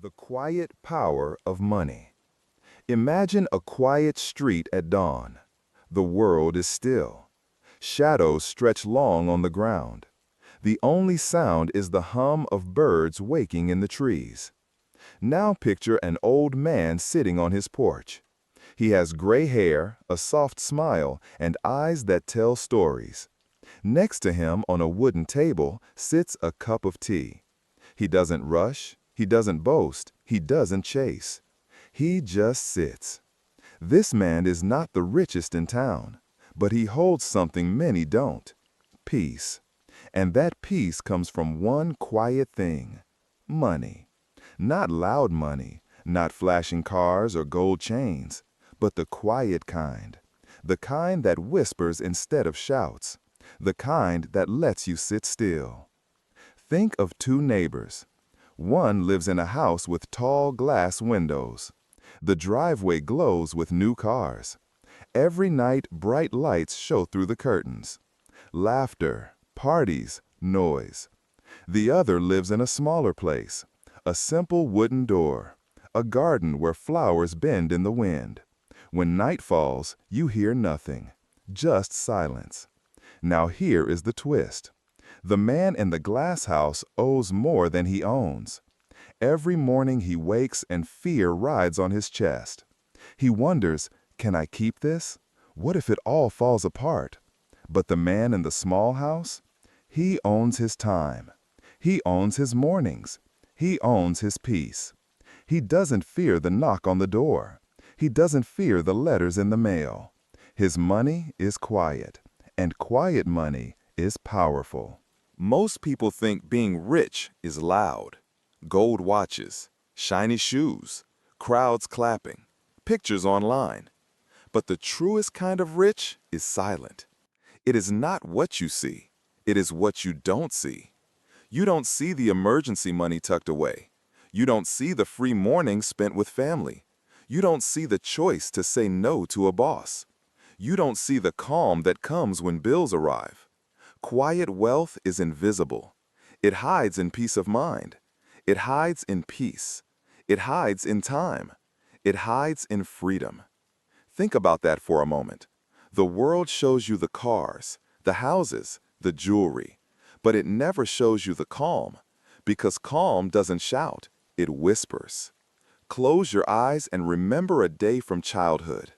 The quiet power of money. Imagine a quiet street at dawn. The world is still. Shadows stretch long on the ground. The only sound is the hum of birds waking in the trees. Now picture an old man sitting on his porch. He has gray hair, a soft smile, and eyes that tell stories. Next to him on a wooden table sits a cup of tea. He doesn't rush, he doesn't boast, he doesn't chase. He just sits. This man is not the richest in town, but he holds something many don't: peace. And that peace comes from one quiet thing: money. Not loud money, not flashing cars or gold chains, but the quiet kind. The kind that whispers instead of shouts. The kind that lets you sit still. Think of two neighbors. One lives in a house with tall glass windows. The driveway glows with new cars. Every night, bright lights show through the curtains. Laughter, parties, noise. The other lives in a smaller place, a simple wooden door, a garden where flowers bend in the wind. When night falls, you hear nothing, just silence. Now here is the twist. The man in the glass house owes more than he owns. Every morning he wakes and fear rides on his chest. He wonders, can I keep this? What if it all falls apart? But the man in the small house? He owns his time. He owns his mornings. He owns his peace. He doesn't fear the knock on the door. He doesn't fear the letters in the mail. His money is quiet, and quiet money is powerful. Most people think being rich is loud. Gold watches, shiny shoes, crowds clapping, pictures online. But the truest kind of rich is silent. It is not what you see. It is what you don't see. You don't see the emergency money tucked away. You don't see the free mornings spent with family. You don't see the choice to say no to a boss. You don't see the calm that comes when bills arrive. Quiet wealth is invisible. It hides in peace of mind. It hides in peace. It hides in time. It hides in freedom. Think about that for a moment. The world shows you the cars, the houses, the jewelry, but it never shows you the calm, because calm doesn't shout, it whispers. Close your eyes and remember a day from childhood,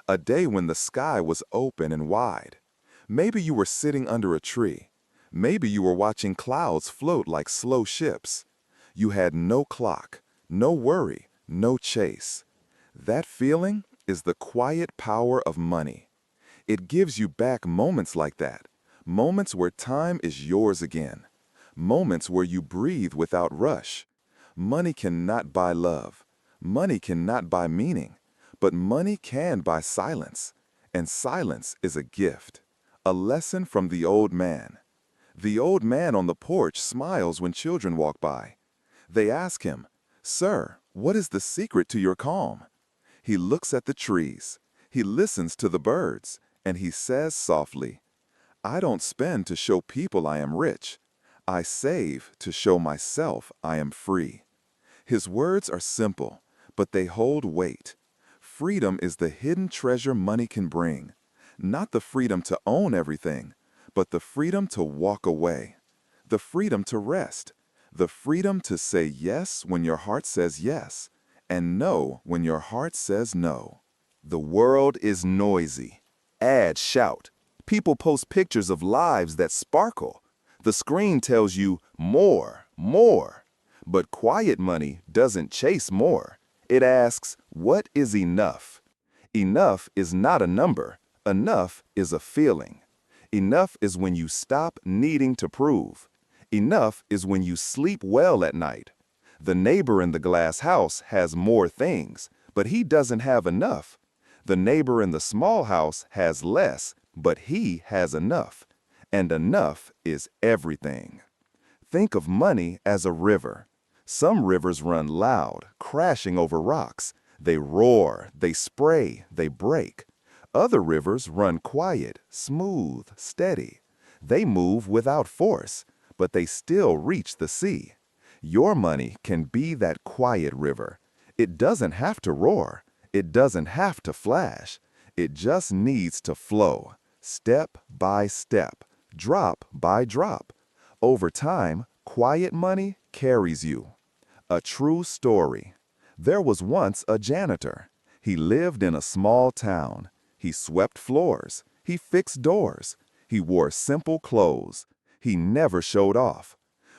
a day when the sky was open and wide. Maybe you were sitting under a tree. Maybe you were watching clouds float like slow ships. You had no clock, no worry, no chase. That feeling is the quiet power of money. It gives you back moments like that, moments where time is yours again, moments where you breathe without rush. Money cannot buy love. Money cannot buy meaning, but money can buy silence, and silence is a gift. A lesson from the old man. The old man on the porch smiles when children walk by. They ask him, "Sir, what is the secret to your calm?" He looks at the trees. He listens to the birds, and he says softly, "I don't spend to show people I am rich. I save to show myself I am free." His words are simple, but they hold weight. Freedom is the hidden treasure money can bring. Not the freedom to own everything, but the freedom to walk away. The freedom to rest. The freedom to say yes when your heart says yes, and no when your heart says no. The world is noisy. Ads shout. People post pictures of lives that sparkle. The screen tells you more, more. But quiet money doesn't chase more. It asks, what is enough? Enough is not a number. Enough is a feeling. Enough is when you stop needing to prove. Enough is when you sleep well at night. The neighbor in the glass house has more things, but he doesn't have enough. The neighbor in the small house has less, but he has enough. And enough is everything. Think of money as a river. Some rivers run loud, crashing over rocks. They roar, they spray, they break. Other rivers run quiet, smooth, steady. They move without force, but they still reach the sea. Your money can be that quiet river. It doesn't have to roar. It doesn't have to flash. It just needs to flow, step by step, drop by drop. Over time, quiet money carries you. A true story. There was once a janitor. He lived in a small town. He swept floors. He fixed doors. He wore simple clothes. He never showed off.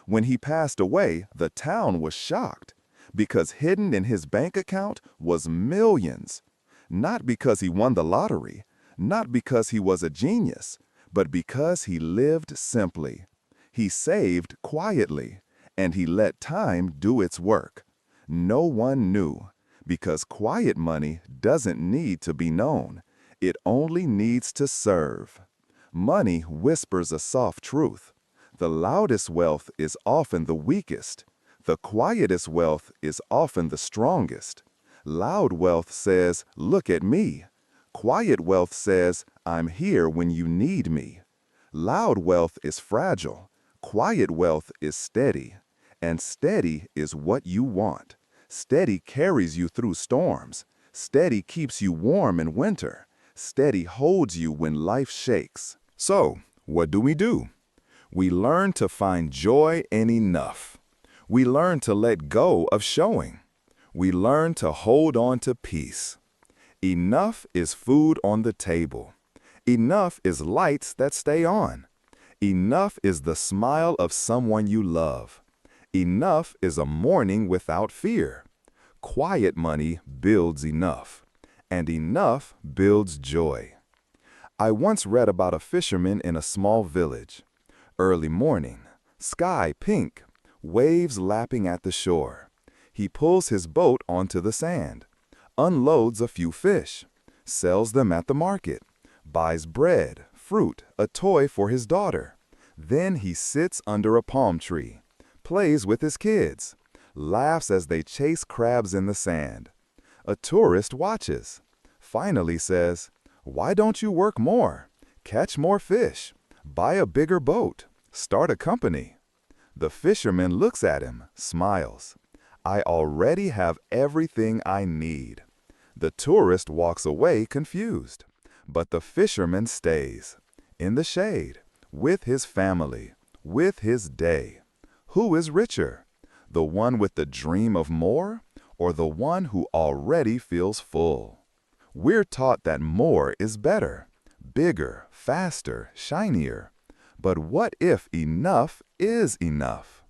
When he passed away, the town was shocked because hidden in his bank account was millions. Not because he won the lottery, not because he was a genius, but because he lived simply. He saved quietly, and he let time do its work. No one knew, because quiet money doesn't need to be known. It only needs to serve. Money whispers a soft truth. The loudest wealth is often the weakest. The quietest wealth is often the strongest. Loud wealth says, "Look at me." Quiet wealth says, "I'm here when you need me." Loud wealth is fragile. Quiet wealth is steady. And steady is what you want. Steady carries you through storms. Steady keeps you warm in winter. Steady holds you when life shakes. So, what do? We learn to find joy in enough. We learn to let go of showing. We learn to hold on to peace. Enough is food on the table. Enough is lights that stay on. Enough is the smile of someone you love. Enough is a morning without fear. Quiet money builds enough, and enough builds joy. I once read about a fisherman in a small village. Early morning, sky pink, waves lapping at the shore. He pulls his boat onto the sand, unloads a few fish, sells them at the market, buys bread, fruit, a toy for his daughter. Then he sits under a palm tree, plays with his kids, laughs as they chase crabs in the sand. A tourist watches, finally says, "Why don't you work more, catch more fish, buy a bigger boat, start a company?" The fisherman looks at him, smiles. "I already have everything I need." The tourist walks away confused, but the fisherman stays, in the shade, with his family, with his day. Who is richer? The one with the dream of more, or the one who already feels full? We're taught that more is better, bigger, faster, shinier. But what if enough is enough?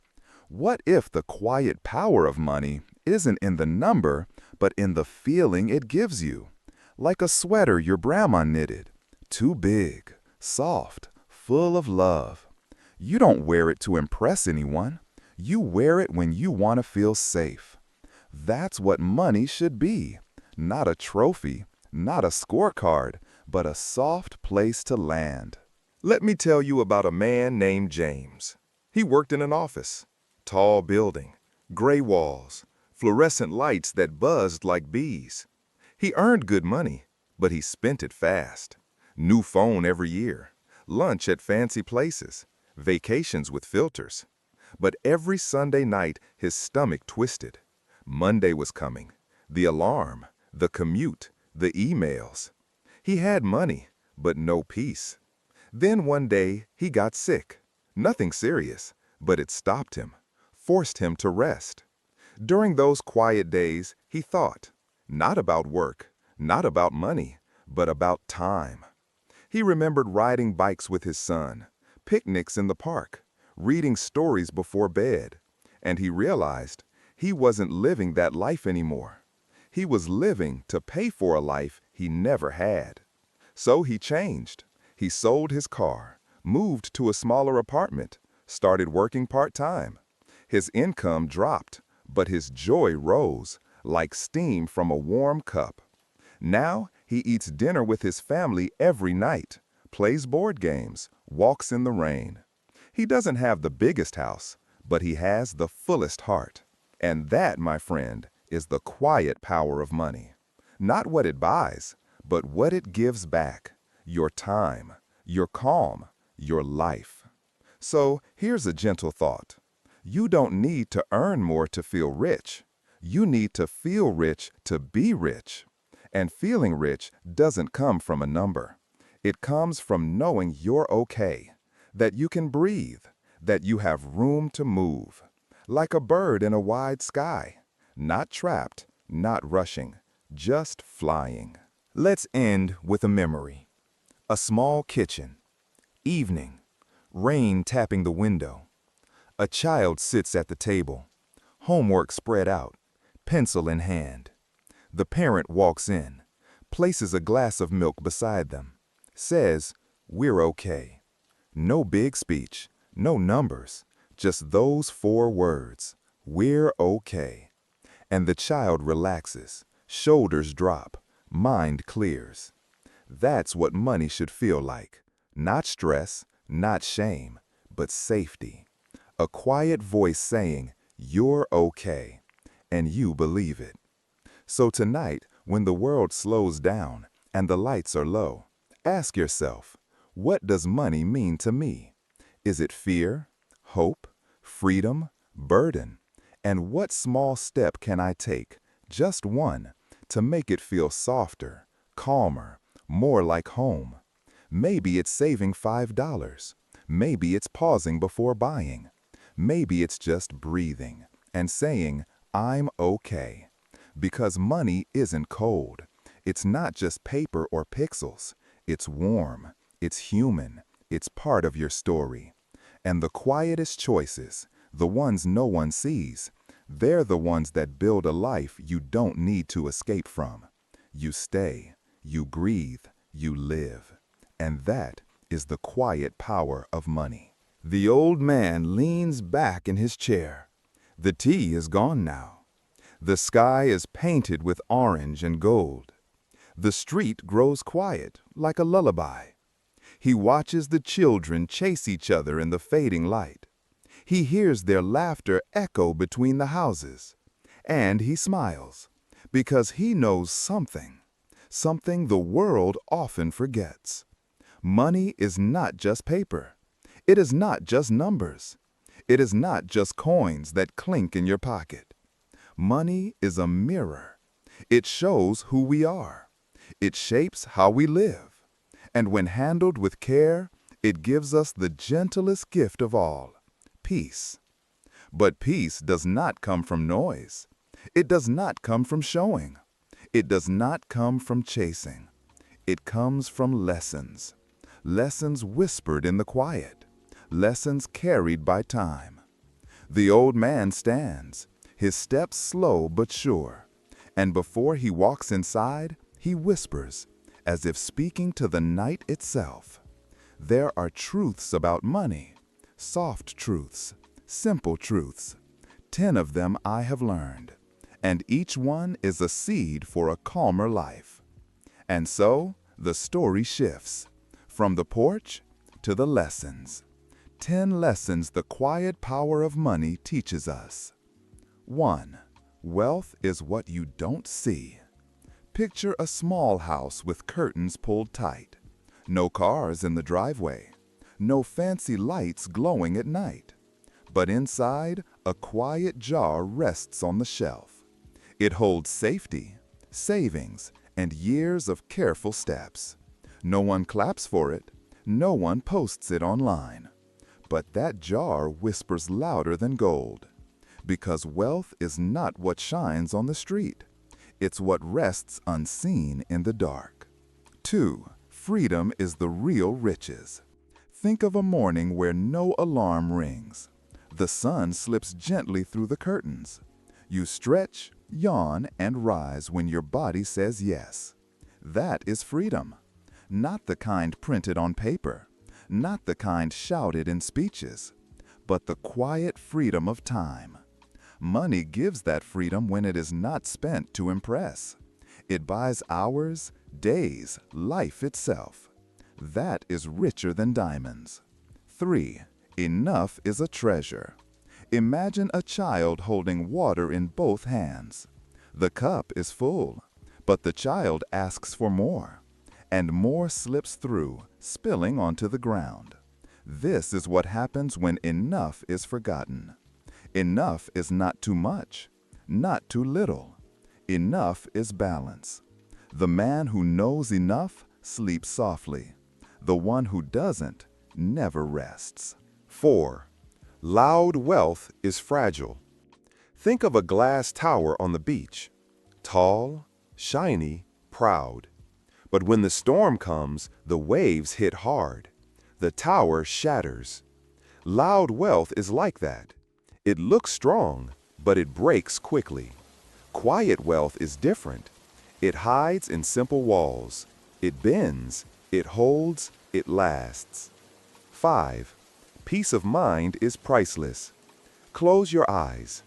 What if the quiet power of money isn't in the number, but in the feeling it gives you? Like a sweater your grandma knitted, too big, soft, full of love. You don't wear it to impress anyone. You wear it when you want to feel safe. That's what money should be. Not a trophy, not a scorecard, but a soft place to land. Let me tell you about a man named James. He worked in an office. Tall building, gray walls, fluorescent lights that buzzed like bees. He earned good money, but he spent it fast. New phone every year, lunch at fancy places, vacations with filters. But every Sunday night, his stomach twisted. Monday was coming. The alarm, the commute, the emails. He had money, but no peace. Then one day, he got sick. Nothing serious, but it stopped him, forced him to rest. During those quiet days, he thought, not about work, not about money, but about time. He remembered riding bikes with his son, picnics in the park, reading stories before bed, and he realized he wasn't living that life anymore. He was living to pay for a life he never had. So he changed. He sold his car, moved to a smaller apartment, started working part-time. His income dropped, but his joy rose, like steam from a warm cup. Now he eats dinner with his family every night, plays board games, walks in the rain. He doesn't have the biggest house, but he has the fullest heart. And that, my friend, is the quiet power of money. Not what it buys, but what it gives back. Your time, your calm, your life. So here's a gentle thought. You don't need to earn more to feel rich. You need to feel rich to be rich. And feeling rich doesn't come from a number. It comes from knowing you're okay, that you can breathe, that you have room to move, like a bird in a wide sky, not trapped, not rushing, just flying. Let's end with a memory. A small kitchen, evening, rain tapping the window. A child sits at the table, homework spread out, pencil in hand. The parent walks in, places a glass of milk beside them, says, "We're okay." No big speech, no numbers, just those 4 words, "We're okay." And the child relaxes, shoulders drop, mind clears. That's what money should feel like. Not stress, not shame, but safety. A quiet voice saying, "You're okay," and you believe it. So tonight, when the world slows down and the lights are low, ask yourself, what does money mean to me? Is it fear, hope, freedom, burden? And what small step can I take, just one, to make it feel softer, calmer, more like home? Maybe it's saving $5. Maybe it's pausing before buying. Maybe it's just breathing and saying, "I'm okay." Because money isn't cold. It's not just paper or pixels. It's warm. It's human. It's part of your story. And the quietest choices, the ones no one sees, they're the ones that build a life you don't need to escape from. You stay, you breathe, you live. And that is the quiet power of money. The old man leans back in his chair. The tea is gone now. The sky is painted with orange and gold. The street grows quiet, like a lullaby. He watches the children chase each other in the fading light. He hears their laughter echo between the houses. And he smiles, because he knows something the world often forgets. Money is not just paper. It is not just numbers. It is not just coins that clink in your pocket. Money is a mirror. It shows who we are. It shapes how we live. And when handled with care, it gives us the gentlest gift of all, peace. But peace does not come from noise. It does not come from showing. It does not come from chasing. It comes from lessons. Lessons whispered in the quiet. Lessons carried by time. The old man stands, his steps slow but sure. And before he walks inside, he whispers, as if speaking to the night itself. There are truths about money, soft truths, simple truths. 10 of them I have learned, and each one is a seed for a calmer life. And so, the story shifts, from the porch to the lessons. 10 lessons the quiet power of money teaches us. 1. Wealth is what you don't see. Picture a small house with curtains pulled tight. No cars in the driveway. No fancy lights glowing at night. But inside, a quiet jar rests on the shelf. It holds safety, savings, and years of careful steps. No one claps for it. No one posts it online. But that jar whispers louder than gold. Because wealth is not what shines on the street. It's what rests unseen in the dark. 2. Freedom is the real riches. Think of a morning where no alarm rings. The sun slips gently through the curtains. You stretch, yawn, and rise when your body says yes. That is freedom. Not the kind printed on paper. Not the kind shouted in speeches. But the quiet freedom of time. Money gives that freedom when it is not spent to impress. It buys hours, days, life itself. That is richer than diamonds. 3. Enough is a treasure. Imagine a child holding water in both hands. The cup is full, but the child asks for more, and more slips through, spilling onto the ground. This is what happens when enough is forgotten. Enough is not too much, not too little. Enough is balance. The man who knows enough sleeps softly. The one who doesn't never rests. 4. Loud wealth is fragile. Think of a glass tower on the beach. Tall, shiny, proud. But when the storm comes, the waves hit hard. The tower shatters. Loud wealth is like that. It looks strong, but it breaks quickly. Quiet wealth is different. It hides in simple walls. It bends, it holds, it lasts. 5. Peace of mind is priceless. Close your eyes.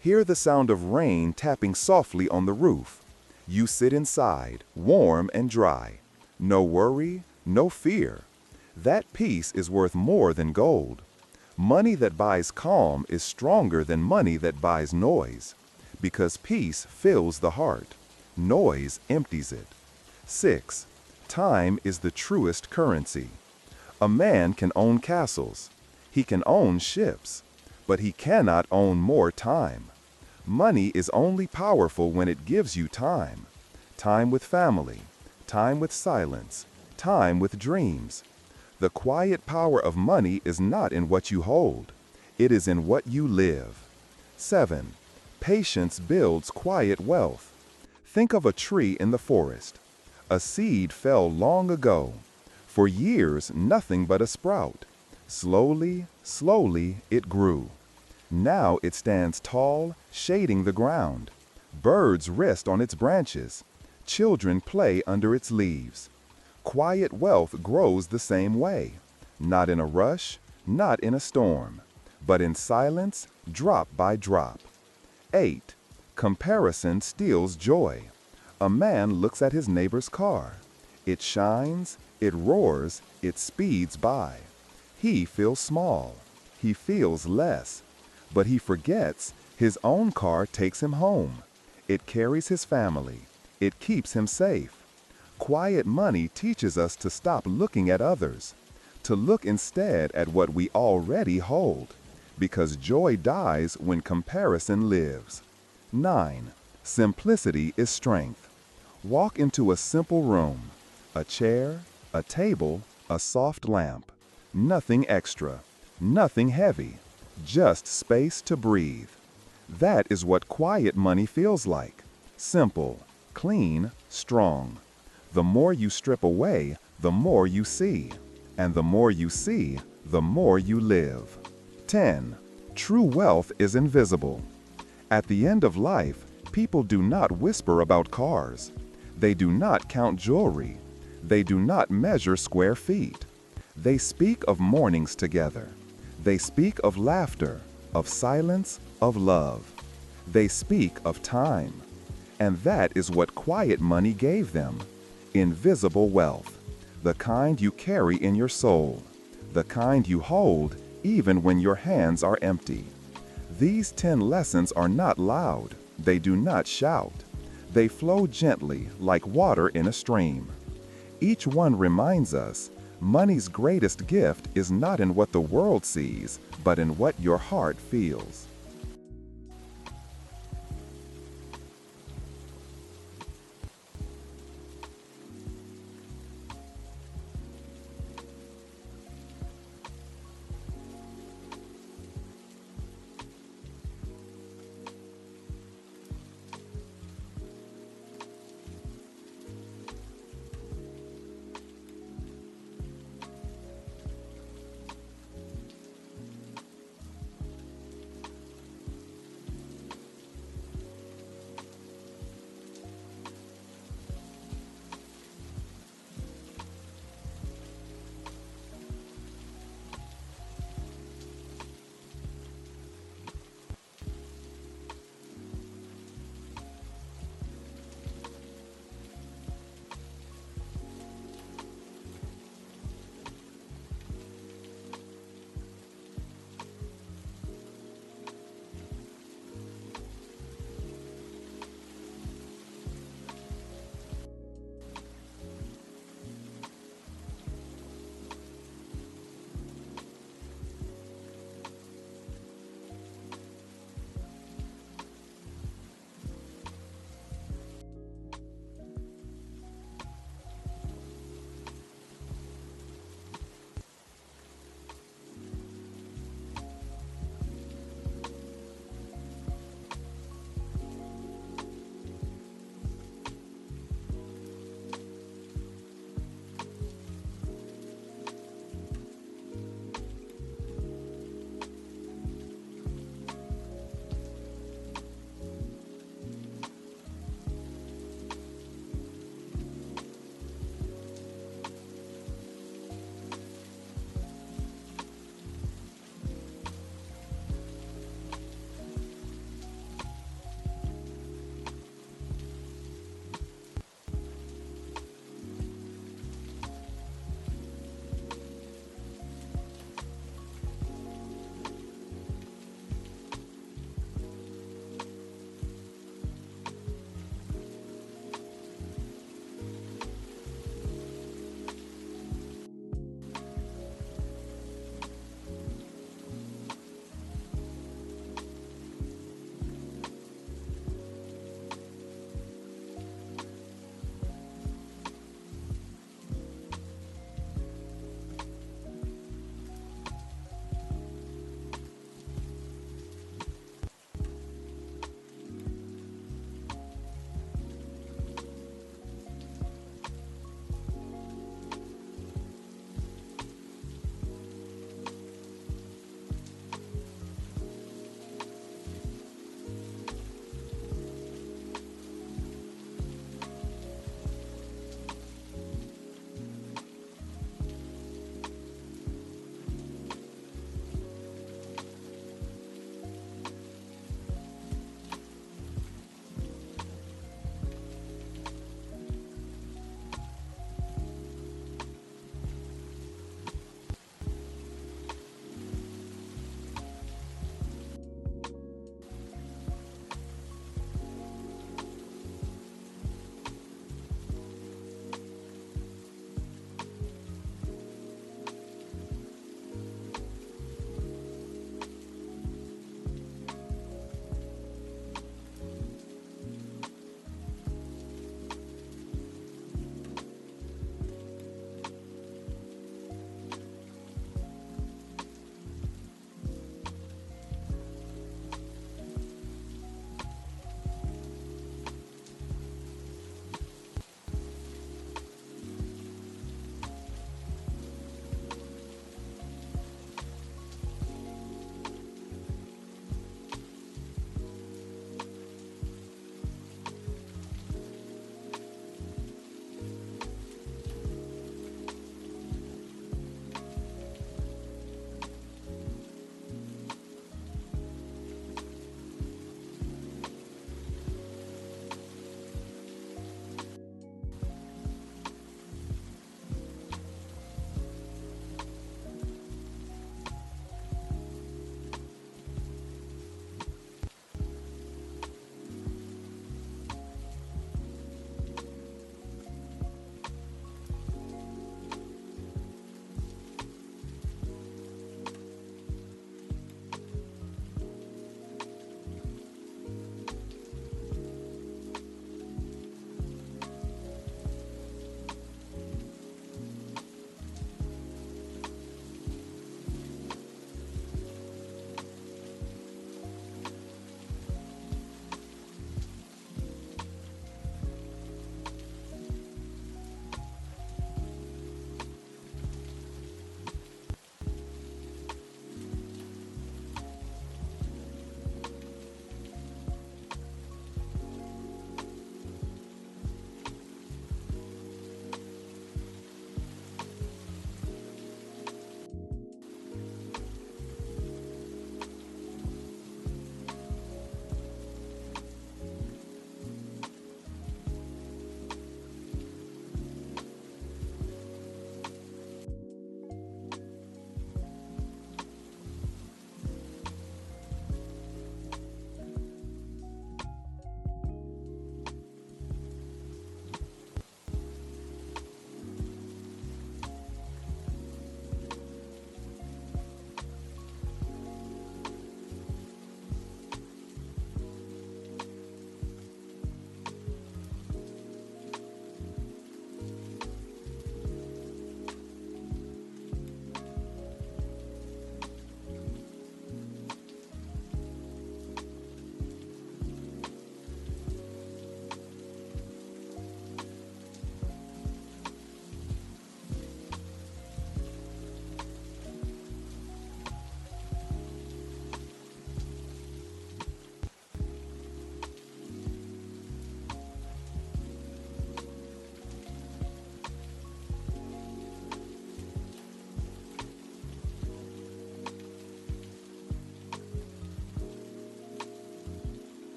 Hear the sound of rain tapping softly on the roof. You sit inside, warm and dry. No worry, no fear. That peace is worth more than gold. Money that buys calm is stronger than money that buys noise, because peace fills the heart. Noise empties it. 6. Time is the truest currency. A man can own castles. He can own ships, but he cannot own more time. Money is only powerful when it gives you time. Time with family, time with silence, time with dreams. The quiet power of money is not in what you hold. It is in what you live. 7. Patience builds quiet wealth. Think of a tree in the forest. A seed fell long ago. For years, nothing but a sprout. Slowly, slowly, it grew. Now it stands tall, shading the ground. Birds rest on its branches. Children play under its leaves. Quiet wealth grows the same way. Not in a rush, not in a storm, but in silence, drop by drop. 8. Comparison steals joy. A man looks at his neighbor's car. It shines, it roars, it speeds by. He feels small. He feels less. But he forgets his own car takes him home. It carries his family. It keeps him safe. Quiet money teaches us to stop looking at others, to look instead at what we already hold, because joy dies when comparison lives. 9. Simplicity is strength. Walk into a simple room, a chair, a table, a soft lamp. Nothing extra, nothing heavy, just space to breathe. That is what quiet money feels like. Simple, clean, strong. The more you strip away, the more you see. And the more you see, the more you live. 10. True wealth is invisible. At the end of life, people do not whisper about cars. They do not count jewelry. They do not measure square feet. They speak of mornings together. They speak of laughter, of silence, of love. They speak of time. And that is what quiet money gave them. Invisible wealth, the kind you carry in your soul, the kind you hold even when your hands are empty. These 10 lessons are not loud. They do not shout. They flow gently like water in a stream. Each one reminds us, money's greatest gift is not in what the world sees, but in what your heart feels.